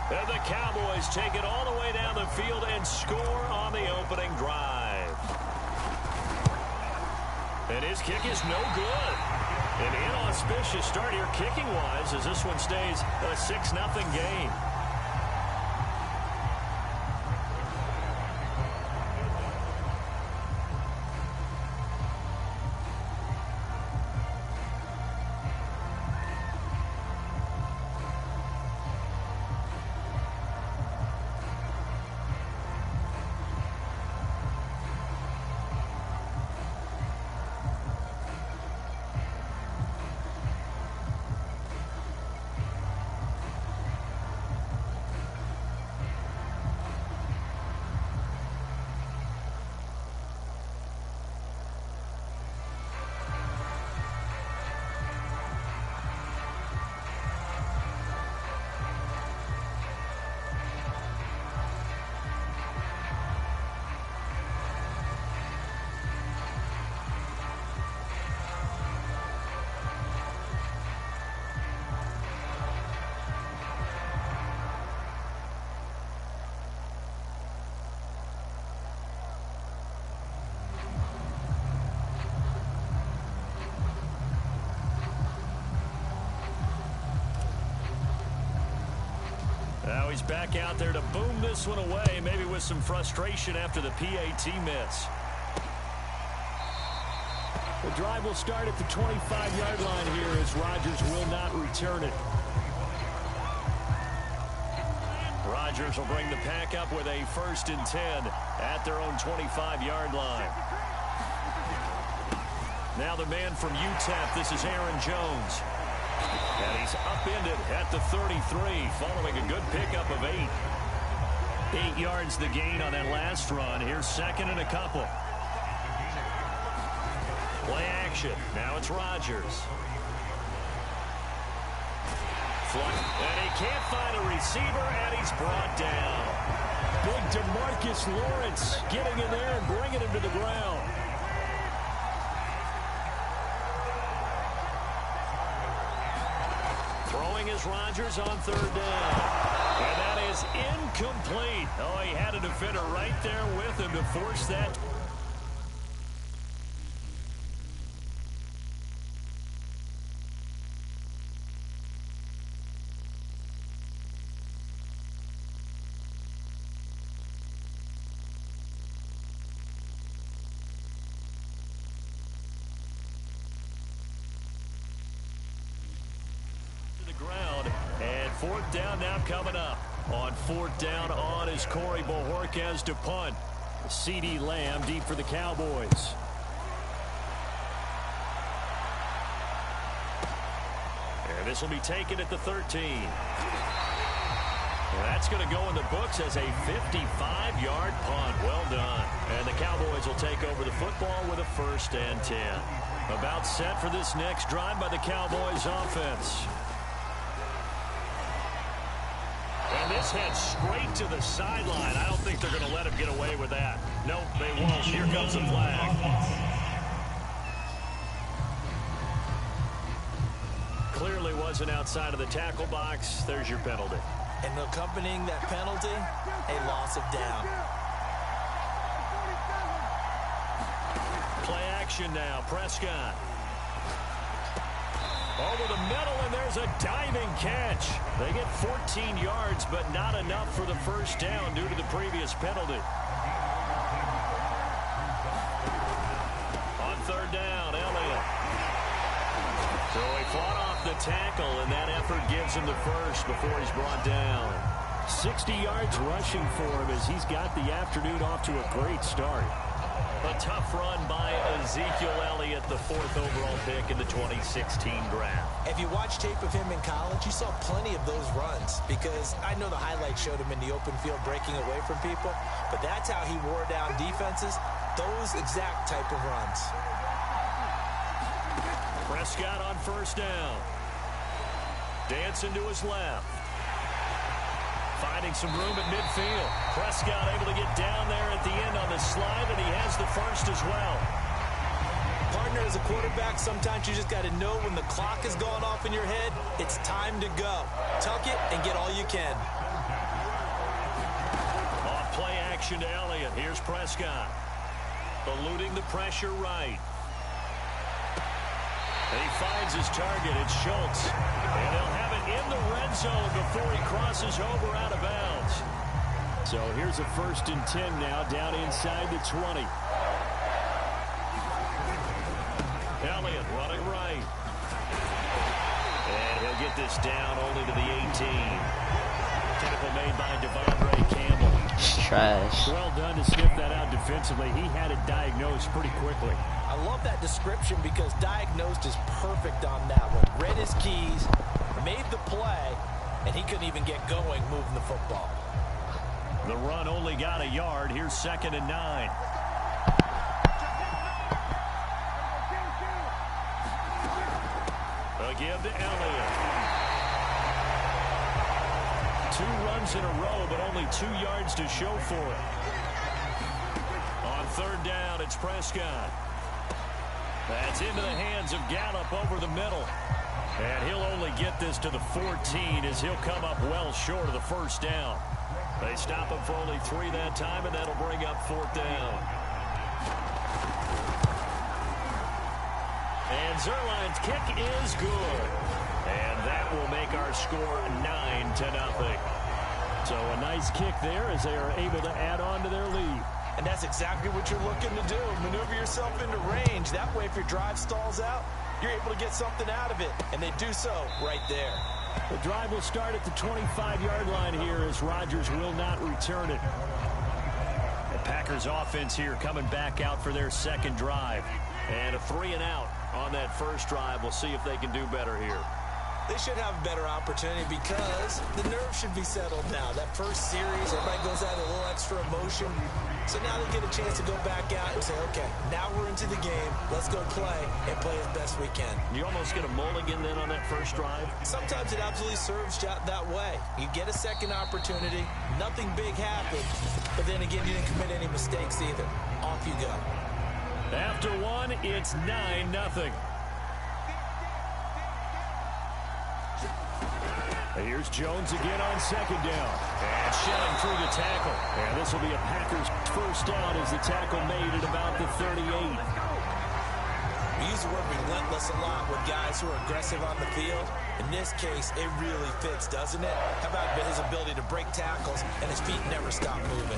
And the Cowboys take it all the way down the field and score on the opening drive. And his kick is no good. An inauspicious start here kicking-wise as this one stays a 6-0 game. Now he's back out there to boom this one away, maybe with some frustration after the PAT miss. The drive will start at the 25-yard line here as Rodgers will not return it. Rodgers will bring the pack up with a 1st and 10 at their own 25-yard line. Now the man from UTEP, this is Aaron Jones. And he's upended at the 33 following a good pickup of 8. 8 yards the gain on that last run. Here's 2nd and a couple. Play action. Now it's Rodgers. Flush. And he can't find a receiver, and he's brought down. Big DeMarcus Lawrence getting in there and bringing him to the ground. Throwing is Rodgers on 3rd down. And that is incomplete. Oh, he had a defender right there with him to force that. Ground, and 4th down now coming up. On 4th down on is Corey Bojorquez to punt. CeeDee Lamb deep for the Cowboys. And this will be taken at the 13. Well, that's going to go in the books as a 55-yard punt. Well done. And the Cowboys will take over the football with a 1st and 10. About set for this next drive by the Cowboys offense. And this heads straight to the sideline. I don't think they're going to let him get away with that. Nope, they won't. Here comes the flag. Clearly wasn't outside of the tackle box. There's your penalty. And accompanying that penalty, a loss of down. Play action now. Prescott. Over the middle, and there's a diving catch. They get 14 yards, but not enough for the 1st down due to the previous penalty. On 3rd down, Elliott. So he fought off the tackle, and that effort gives him the 1st before he's brought down. 60 yards rushing for him as he's got the afternoon off to a great start. A tough run by Ezekiel Elliott, the 4th overall pick in the 2016 draft. If you watch tape of him in college, you saw plenty of those runs because I know the highlights showed him in the open field breaking away from people, but that's how he wore down defenses, those exact type of runs. Prescott on 1st down. Dancing to his left. Finding some room at midfield. Prescott able to get down there at the end on the slide, and he has the 1st as well. Partner, as a quarterback, sometimes you just got to know when the clock has gone off in your head, it's time to go. Tuck it and get all you can. Action to Elliott. Here's Prescott. Eluding the pressure right. And he finds his target. It's Schultz. And he'll have it in the red zone before he crosses over out of bounds. So here's a 1st and 10 now down inside the 20. Elliott running right. And he'll get this down only to the 18. Tackle made by Devondre Campbell. Trash. Well done to sniff that out defensively. He had it diagnosed pretty quickly. I love that description because diagnosed is perfect on that one. Read his keys, made the play, and he couldn't even get going moving the football. The run only got a yard. Here's 2nd and 9. A give to Elliott. 2 runs in a row, but only 2 yards to show for it. On 3rd down, it's Prescott. That's into the hands of Gallup over the middle. And he'll only get this to the 14 as he'll come up well short of the 1st down. They stop him for only 3 that time, and that'll bring up 4th down. And Zerline's kick is good. And that will make our score 9-0. So a nice kick there as they are able to add on to their lead. And that's exactly what you're looking to do. Maneuver yourself into range. That way, if your drive stalls out, you're able to get something out of it. And they do so right there. The drive will start at the 25-yard line here as Rodgers will not return it. The Packers offense here coming back out for their 2nd drive. And a 3-and-out on that 1st drive. We'll see if they can do better here. They should have a better opportunity because the nerves should be settled now. That first series, everybody goes out a little extra emotion. So now they get a chance to go back out and say, okay, now we're into the game. Let's go play and play as best we can. You almost get a mulligan then on that 1st drive? Sometimes it absolutely serves that way. You get a 2nd opportunity. Nothing big happened. But then again, you didn't commit any mistakes either. Off you go. After 1, it's 9-0. Here's Jones again on 2nd down. And shelling through the tackle. And this will be a Packers 1st down as the tackle made at about the 38. We use the word relentless a lot with guys who are aggressive on the field. In this case, it really fits, doesn't it? How about his ability to break tackles and his feet never stop moving?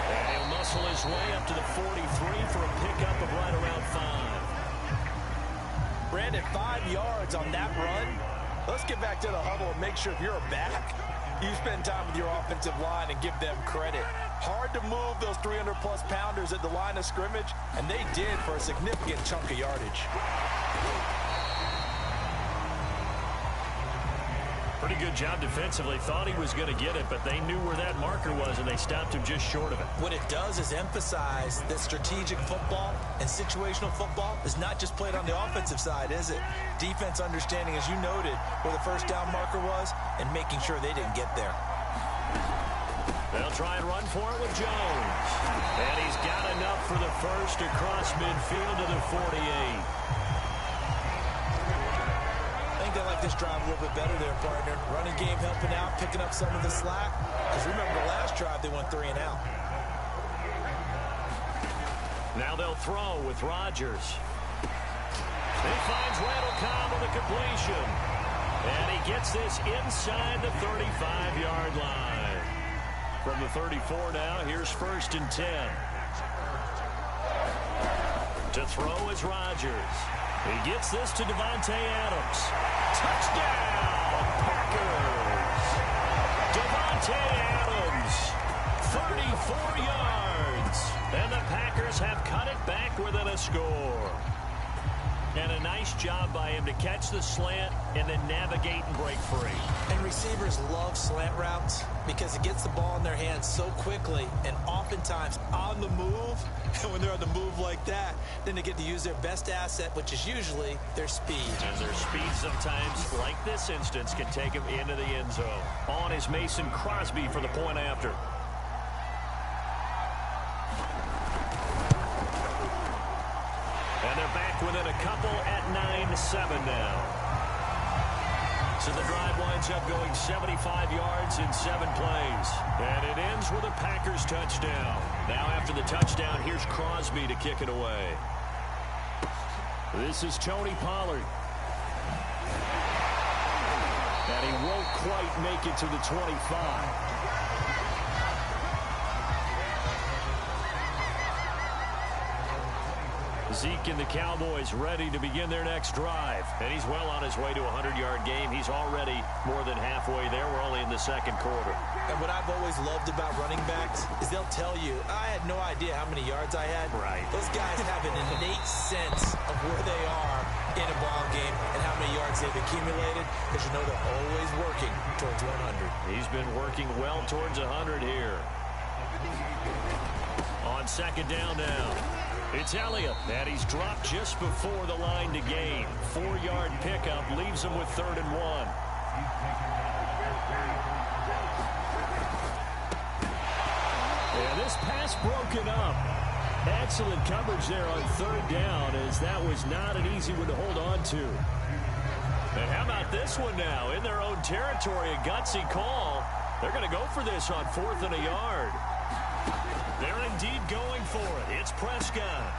And he'll muscle his way up to the 43 for a pickup of right around 5. Brandon, 5 yards on that run. Let's get back to the huddle and make sure if you're a back, you spend time with your offensive line and give them credit. Hard to move those 300-plus pounders at the line of scrimmage, and they did for a significant chunk of yardage. Pretty good job defensively. Thought he was going to get it, but they knew where that marker was, and they stopped him just short of it. What it does is emphasize that strategic football and situational football is not just played on the offensive side, is it? Defense understanding, as you noted, where the 1st down marker was and making sure they didn't get there. They'll try and run for it with Jones. And he's got enough for the 1st across midfield to the 48. I think they like this drive a little bit better there, partner. Running game helping out, picking up some of the slack. Because remember the last drive, they went 3-and-out. Now they'll throw with Rodgers. He finds Randall Cobb with a completion. And he gets this inside the 35-yard line. From the 34 now, here's 1st and 10. To throw is Rodgers. He gets this to Davante Adams. Touchdown, Packers! Davante Adams, 34 yards. And the Packers have cut it back within a score. And a nice job by him to catch the slant and then navigate and break free. And receivers love slant routes because it gets the ball in their hands so quickly and oftentimes on the move. And when they're on the move like that, then they get to use their best asset, which is usually their speed. And their speed sometimes, like this instance, can take them into the end zone. On is Mason Crosby for the point after. And they're back within a couple at 9-7 now. So the drive winds up going 75 yards yards in 7 plays. And it ends with a Packers touchdown. Now after the touchdown, here's Crosby to kick it away. This is Tony Pollard. And he won't quite make it to the 25. Zeke and the Cowboys ready to begin their next drive. And he's well on his way to a 100-yard game. He's already more than halfway there. We're only in the second quarter. And what I've always loved about running backs is they'll tell you, I had no idea how many yards I had. Right. Those guys have an innate sense of where they are in a ball game and how many yards they've accumulated, because you know they're always working towards 100. He's been working well towards 100 here. On second down now. It's Elliott, and he's dropped just before the line to gain. 4-yard pickup leaves him with 3rd and 1. And this pass broken up. Excellent coverage there on 3rd down, as that was not an easy one to hold on to. And how about this one now? In their own territory, a gutsy call. They're going to go for this on 4th and a yard. They're indeed going for it. It's Prescott.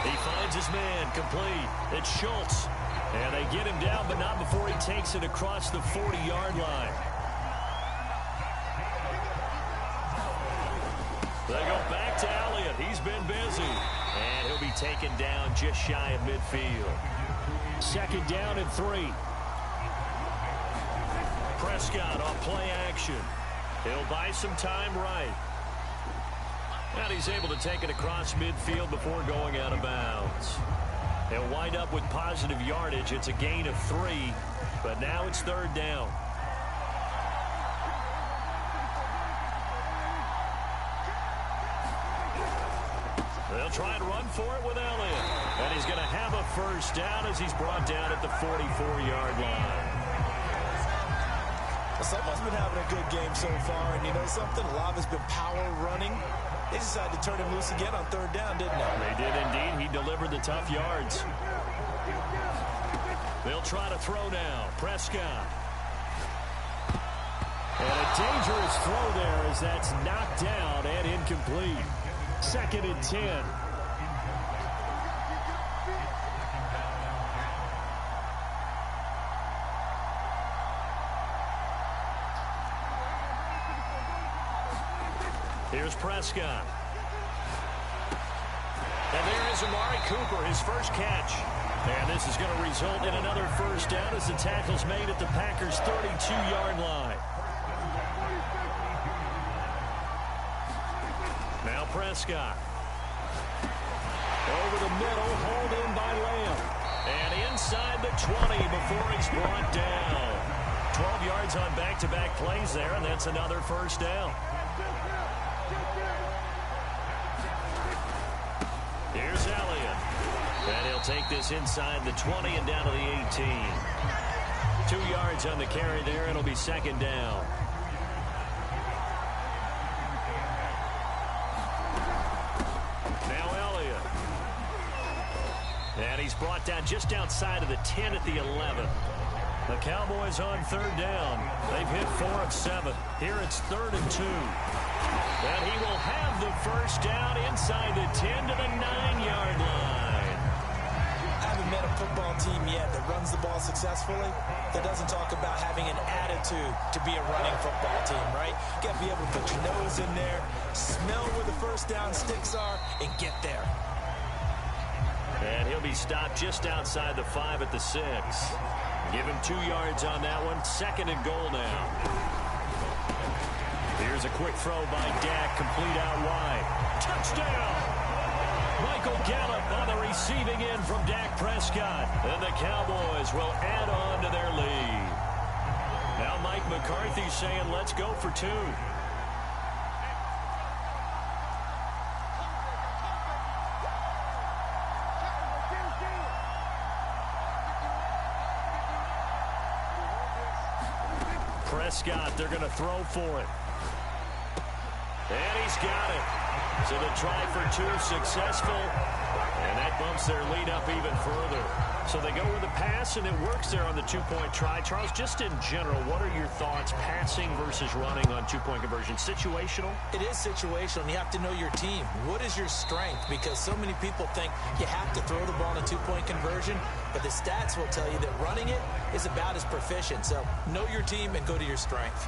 He finds his man complete. It's Schultz. And they get him down, but not before he takes it across the 40-yard line. They go back to Elliott. He's been busy. And he'll be taken down just shy of midfield. 2nd down and 3. Prescott on play action. He'll buy some time right. And he's able to take it across midfield before going out of bounds. He'll wind up with positive yardage. It's a gain of 3, but now it's 3rd down. They'll try and run for it with Elliott. And he's going to have a 1st down as he's brought down at the 44-yard line. Someone's been having a good game so far, and you know something? A lot of it's been power running. They decided to turn him loose again on 3rd down, didn't they? They did indeed. He delivered the tough yards. They'll try to throw now. Prescott. And a dangerous throw there as that's knocked down and incomplete. 2nd and 10. Here's Prescott. And there is Amari Cooper, his first catch. And this is going to result in another 1st down as the tackle's made at the Packers' 32-yard line. Now Prescott. Over the middle, hauled in by Lamb. And inside the 20 before he's brought down. 12 yards on back-to-back plays there, and that's another 1st down. Here's Elliott. And he'll take this inside the 20 and down to the 18. 2 yards on the carry there. It'll be 2nd down. Now Elliott. And he's brought down just outside of the 10 at the 11. The Cowboys on 3rd down. They've hit 4 of 7. Here it's 3rd and 2. And he will have the 1st down inside the 10 to the 9-yard line. I haven't met a football team yet that runs the ball successfully that doesn't talk about having an attitude to be a running football team, right? You got to be able to put your nose in there, smell where the 1st down sticks are, and get there. And he'll be stopped just outside the 5 at the 6. Give him 2 yards on that one. 2nd and goal now. Here's a quick throw by Dak, complete out wide. Touchdown! Michael Gallup on the receiving end from Dak Prescott. And the Cowboys will add on to their lead. Now Mike McCarthy saying, let's go for 2. Prescott, they're going to throw for it. And he's got it. So the try for 2 successful. And that bumps their lead up even further. So they go with the pass, and it works there on the two-point try. Charles, just in general, what are your thoughts passing versus running on two-point conversion? Situational? It is situational, and you have to know your team. What is your strength? Because so many people think you have to throw the ball in a two-point conversion, but the stats will tell you that running it is about as proficient. So know your team and go to your strength.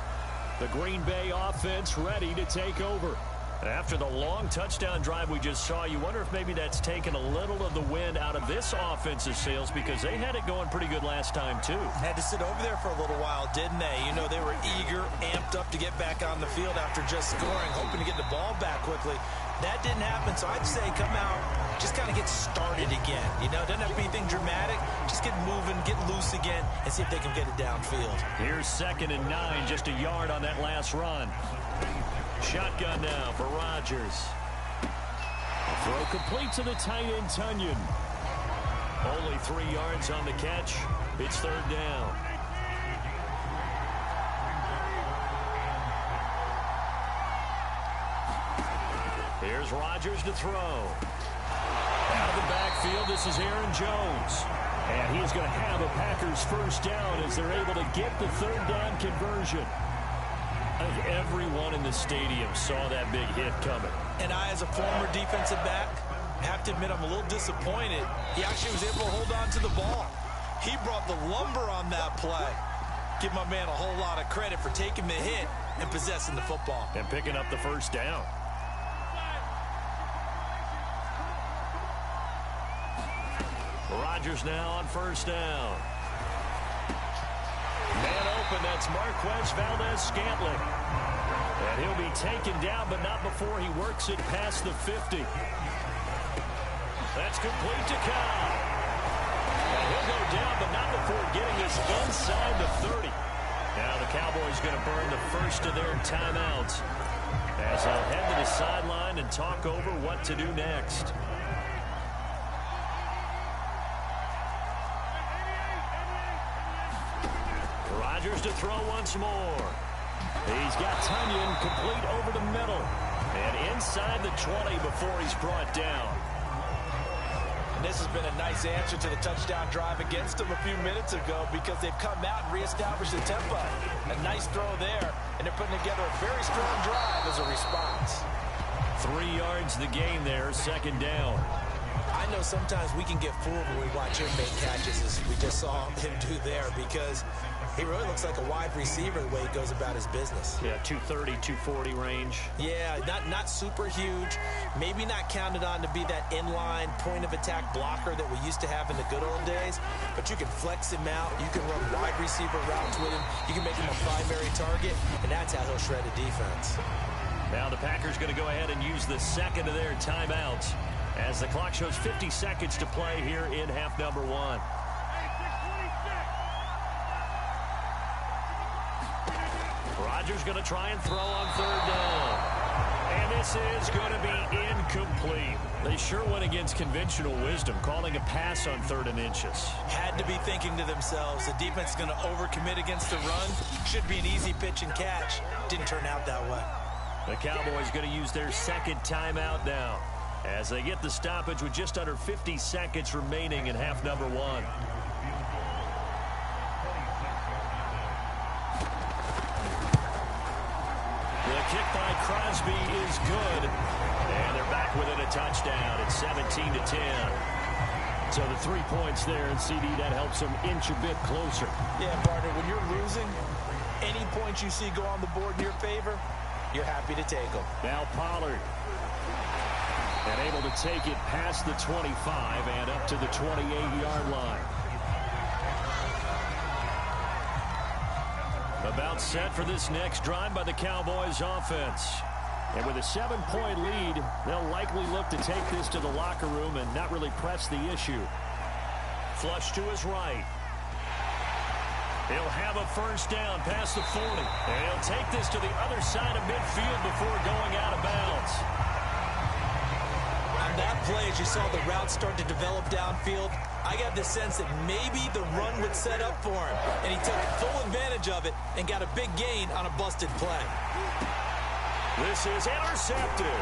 The Green Bay offense ready to take over. After the long touchdown drive we just saw, you wonder if maybe that's taken a little of the wind out of this offensive sails, because they had it going pretty good last time, too. Had to sit over there for a little while, didn't they? You know, they were eager, amped up to get back on the field after just scoring, hoping to get the ball back quickly. That didn't happen, so I'd say come out, just kind of get started again. You know, doesn't have to be anything dramatic. Just get moving, get loose again, and see if they can get it downfield. Here's 2nd and 9, just a yard on that last run. Shotgun now for Rodgers. Throw complete to the tight end, Tunyon. Only 3 yards on the catch. It's 3rd down. Here's Rodgers to throw. Out of the backfield, this is Aaron Jones. And he's going to have a Packers first down as they're able to get the 3rd down conversion. I think everyone in the stadium saw that big hit coming. And I, as a former defensive back, have to admit I'm a little disappointed. He actually was able to hold on to the ball. He brought the lumber on that play. Give my man a whole lot of credit for taking the hit and possessing the football. And picking up the first down. Rodgers now on 1st down. Man open, that's Marquez Valdez-Scantling. And he'll be taken down, but not before he works it past the 50. That's complete to Cobb. And he'll go down, but not before getting this inside the 30. Now the Cowboys going to burn the first of their timeouts as they'll head to the sideline and talk over what to do next. Rodgers to throw once more. He's got Tunyon complete over the middle. And inside the 20 before he's brought down. And this has been a nice answer to the touchdown drive against them a few minutes ago, because they've come out and reestablished the tempo. A nice throw there, and they're putting together a very strong drive as a response. 3 yards the game there, 2nd down. I know sometimes we can get fooled when we watch him make catches, as we just saw him do there, because he really looks like a wide receiver the way he goes about his business. Yeah, 230, 240 range. Yeah, not super huge. Maybe not counted on to be that inline point-of-attack blocker that we used to have in the good old days. But you can flex him out. You can run wide receiver routes with him. You can make him a primary target, and that's how he'll shred a defense. Now the Packers going to go ahead and use the 2nd of their timeouts as the clock shows 50 seconds to play here in half number 1. Rodgers going to try and throw on 3rd down. And this is going to be incomplete. They sure went against conventional wisdom, calling a pass on 3rd and inches. Had to be thinking to themselves, the defense is going to overcommit against the run. Should be an easy pitch and catch. Didn't turn out that way. The Cowboys going to use their 2nd timeout now as they get the stoppage with just under 50 seconds remaining in half number 1. The kick by Crosby is good. And they're back within a touchdown. It's 17-10. So the 3 points there, and CD, that helps them inch a bit closer. Yeah, partner, when you're losing, any points you see go on the board in your favor, you're happy to take them. Now Pollard. And able to take it past the 25 and up to the 28-yard line. About set for this next drive by the Cowboys offense. And with a 7-point lead, they'll likely look to take this to the locker room and not really press the issue. Flush to his right. He'll have a first down past the 40. And he'll take this to the other side of midfield before going out of bounds. On that play, as you saw the route start to develop downfield, I got the sense that maybe the run would set up for him. And he took full advantage of it and got a big gain on a busted play. This is intercepted.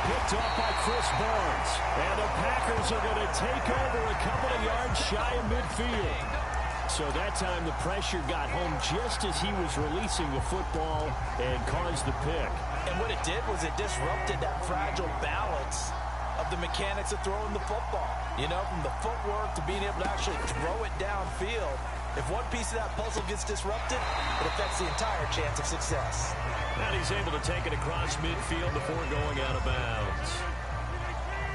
Picked off by Chris Barnes. And the Packers are going to take over a couple of yards shy of midfield. So that time the pressure got home just as he was releasing the football and caused the pick. And what it did was it disrupted that fragile balance of the mechanics of throwing the football. You know, from the footwork to being able to actually throw it downfield. If one piece of that puzzle gets disrupted, it affects the entire chance of success. And he's able to take it across midfield before going out of bounds.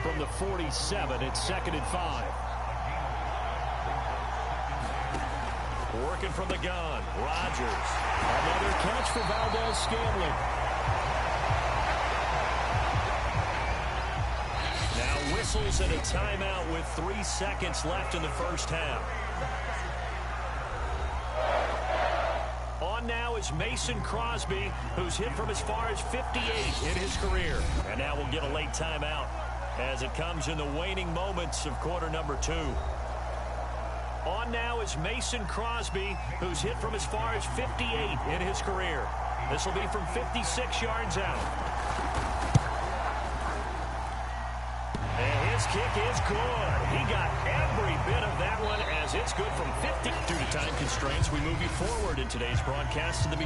From the 47, it's 2nd and 5. Working from the gun, Rodgers. Another catch for Valdez-Scantling. Now whistles and a timeout with 3 seconds left in the first half. On now is Mason Crosby, who's hit from as far as 58 in his career. And now we'll get a late timeout as it comes in the waning moments of quarter number 2. On now is Mason Crosby, who's hit from as far as 58 in his career. This will be from 56 yards out. And his kick is good. He got every bit of that one as it's good from 50. Due to time constraints, we move you forward in today's broadcast to the